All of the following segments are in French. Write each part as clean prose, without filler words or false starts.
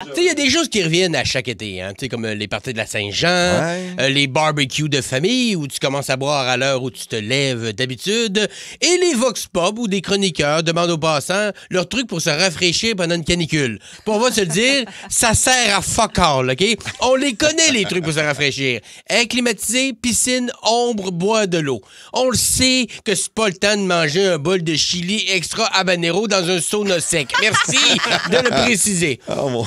Tu sais, il y a des choses qui reviennent à chaque été, hein, tu sais, comme les parties de la Saint-Jean, les barbecues de famille où tu commences à boire à l'heure où tu te lèves d'habitude, et les vox pop où des chroniqueurs demandent aux passants leur truc pour se rafraîchir pendant une canicule. Puis on va se le dire, ça sert à fuck all, OK? On les connaît, les trucs pour se rafraîchir. Air climatisé, piscine, ombre, boire de l'eau. On le sait que c'est pas le temps de manger un bol de chili extra habanero dans un sauna sec. Merci de le préciser. Oh, mon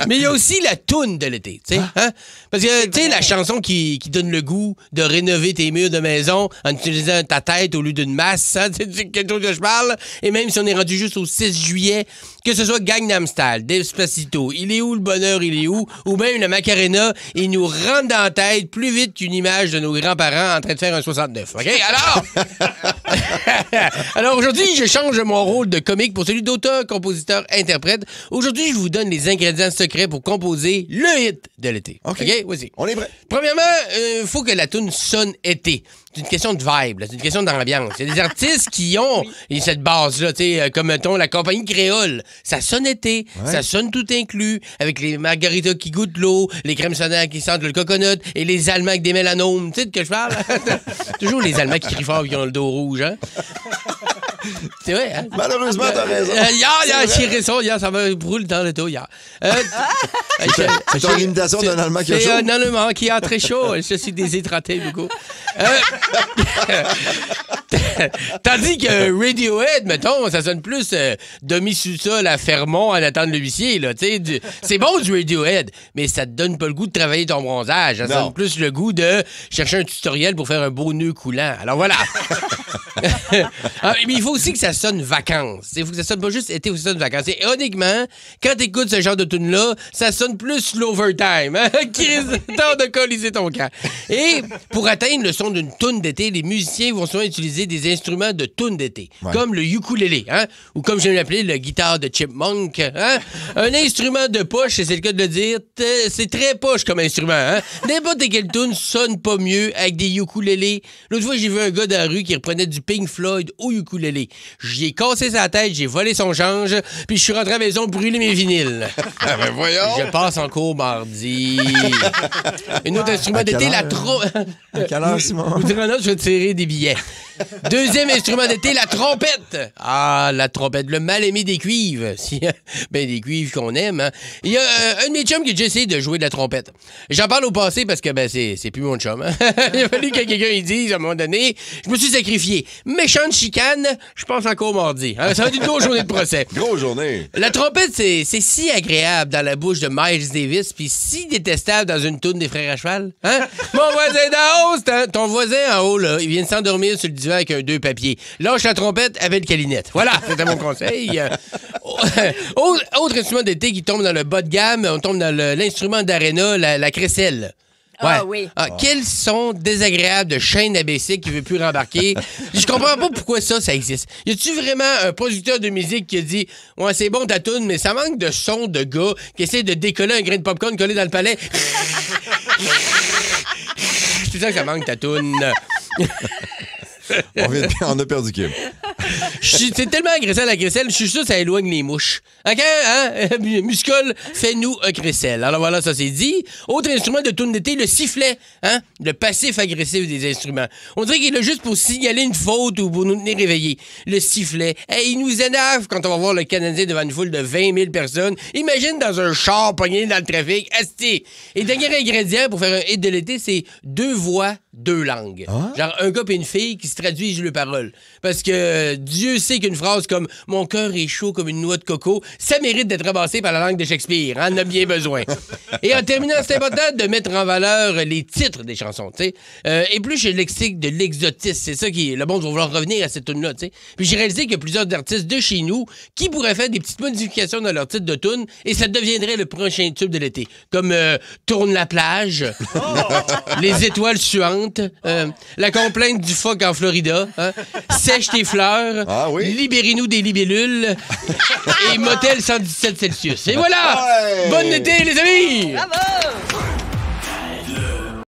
Mais il y a aussi la toune de l'été, tu sais. Hein? Parce que, tu sais, la chanson qui donne le goût de rénover tes murs de maison en utilisant ta tête au lieu d'une masse, hein? C'est quelque chose que je parle. Et même si on est rendu juste au 6 juillet, que ce soit Gangnam Style, Despacito, Il est où le bonheur, il est où? Ou même la Macarena, il nous rentre dans la tête plus vite qu'une image de nos grands-parents en train de faire un 69. OK? Alors aujourd'hui, je change mon rôle de comique pour celui d'auteur, compositeur, interprète. Aujourd'hui, je vous donne les ingrédients secrets pour composer le hit de l'été. OK? Voici. On est prêt. Premièrement, il faut que la toune sonne été. C'est une question de vibe, là. C'est une question d'ambiance. Il y a des artistes qui ont cette base-là, tu sais, comme, mettons, la compagnie créole. Ça sonne été, ça sonne tout inclus, avec les margaritas qui goûtent l'eau, les crèmes solaires qui sentent le coconut, et les Allemands avec des mélanomes. Tu sais de que je parle? Toujours les Allemands qui crient fort et qui ont le dos rouge, hein? C'est vrai, hein? Malheureusement, t'as raison. Hier, ça me brûle dans le dos, hier. C'est ton imitation d'un Allemand qui a chaud? C'est un Allemand qui a très chaud. Je suis déshydraté, beaucoup. Tandis que Radiohead, mettons, ça sonne plus demi-sous-sol à Fermont en attendant l'huissier, là. C'est bon du Radiohead, mais ça te donne pas le goût de travailler ton bronzage. Ça sonne plus le goût de chercher un tutoriel pour faire un beau nœud coulant. Alors voilà. Mais il faut aussi que ça sonne vacances. Il faut que ça sonne pas juste été, il faut que ça sonne vacances. Et ironiquement, quand t'écoutes ce genre de tune-là, ça sonne plus l'overtime. Hein? Chris, temps de coller ton camp. Et pour atteindre le son d'une tune d'été, les musiciens vont souvent utiliser des instruments de tune d'été, comme le ukulélé, hein? Ou comme j'aime l'appeler, le guitare de Chipmunk. Hein? Un instrument de poche, c'est le cas de le dire, c'est très poche comme instrument. Hein? N'importe quelle tune sonne pas mieux avec des ukulélés. L'autre fois, j'ai vu un gars dans la rue qui reprenait du Pink Floyd au ukulélé. J'y ai cassé sa tête, j'ai volé son change, puis je suis rentré à la maison brûler mes vinyles. Ah ben voyons! Je passe en cours mardi. Un autre instrument d'été, la À quelle heure, Simon? Vous direz là, je vais tirer des billets. Deuxième instrument d'été, la trompette. Ah, la trompette, le mal-aimé des cuivres. Ben, des cuivres qu'on aime, hein. Il y a un de mes chums qui a déjà essayé de jouer de la trompette. J'en parle au passé parce que, ben, c'est plus mon chum, hein. Il a fallu que quelqu'un y dise, à un moment donné, je me suis sacrifié. Méchante chicane, je pense encore mardi. Hein? Ça va être une grosse journée de procès. Grosse journée. La trompette, c'est si agréable dans la bouche de Miles Davis, puis si détestable dans une toune des Frères à cheval. Hein? Mon voisin d'en haut, ton voisin en haut, là, il vient de s'endormir sur le divan avec un 2 papier. Lâche la trompette avec le calinette. Voilà, c'était mon conseil. Autre instrument d'été qui tombe dans le bas de gamme, on tombe dans l'instrument d'aréna, la crécelle. Ouais. Ah oui. Quel son désagréable de chaîne ABC qui veut plus rembarquer. Je comprends pas pourquoi ça existe. Y a-tu vraiment un producteur de musique qui a dit « Ouais, c'est bon ta toune, mais ça manque de son de gars qui essaie de décoller un grain de popcorn collé dans le palais. » C'est ça que ça manque ta toune. On a perdu Kim. C'est tellement agressant la crécelle, je suis sûr que ça éloigne les mouches. OK, hein? Muscol, fais-nous un crécelle. Alors voilà, ça c'est dit. Autre instrument de tourne d'été, le sifflet. Hein? Le passif agressif des instruments. On dirait qu'il est là juste pour signaler une faute ou pour nous tenir réveillés. Le sifflet. Hey, il nous énerve quand on va voir le Canadien devant une foule de 20 000 personnes. Imagine dans un char pogné dans le trafic. Asti. Et dernier ingrédient pour faire un hit de l'été, c'est 2 voix, 2 langues. Genre un gars et une fille qui se traduisent les paroles. Parce que Dieu sait qu'une phrase comme « Mon cœur est chaud comme une noix de coco », ça mérite d'être ramassé par la langue de Shakespeare. On en a bien besoin. Et en terminant, c'est important de mettre en valeur les titres des chansons, tu sais. Et plus chez le lexique de l'exotisme, c'est ça qui est... Le monde va vouloir revenir à cette tune-là, tu sais. Puis j'ai réalisé qu'il y a plusieurs artistes de chez nous qui pourraient faire des petites modifications dans leur titre de tune et ça deviendrait le prochain tube de l'été. Comme « Tourne la plage »,« Les étoiles suantes »,« La complainte du phoque en Florida hein? »,« Sèche tes fleurs »,« Libérez-nous des libellules » et « Motel 117 Celsius ». Et voilà! Bonne été, les amis! Bravo!